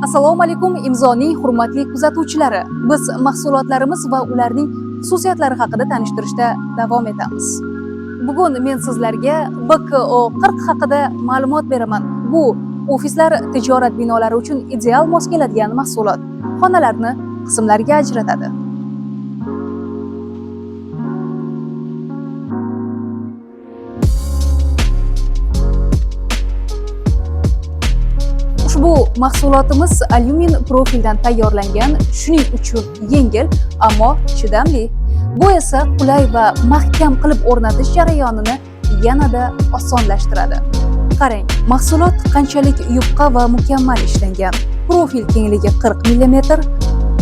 Assalomu alaykum imzoning hurmatli kuzatuvchilari. Biz mahsulotlarimiz va ularning xususiyatlari haqida tanishtirishda davom etamiz. Bugun men sizlarga BKO 40 haqida ma'lumot beraman. Bu ofislar, tijorat binolari uchun ideal mos keladigan mahsulot. Xonalarni qismlarga ajratadi. Ushbu mahsulotimiz alyumin profildan tayyorlangan, shuning uchun yengil, ammo chidamli. Bu esa qulay va mahkam qilib o'rnatish jarayonini yanada osonlashtiradi. Qarang, mahsulot qanchalik yupqa va mukammal ishlangan. Profil kengligi 40 mm,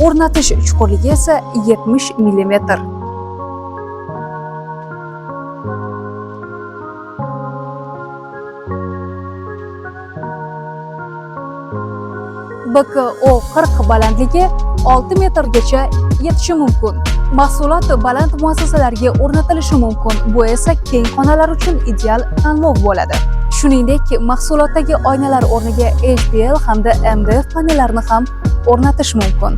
o'rnatish chuqurligi esa 70 mm. BKO 40 balandligi 6 metrgacha yetishi mumkin. Mahsulot baland muassasalarga o'rnatilishi mumkin. Bu esa keng xonalar uchun ideal tanlov bo'ladi. Shuningdek, mahsulotdagi oynalar o'rniga HPL hamda MDF panellarini ham o'rnatish mumkin.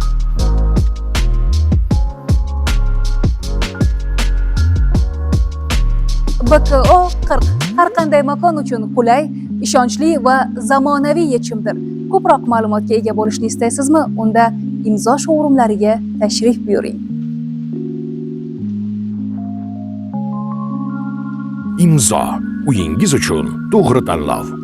BKO 40 har qanday makon uchun qulay, ishonchli va zamonaviy yechimdir. Ko'proq ma'lumotga ega bo'lishni istaysizmi? Unda imzo showroomlariga tashrif buyuring. Imzo, uyingiz uchun to'g'ri tanlov.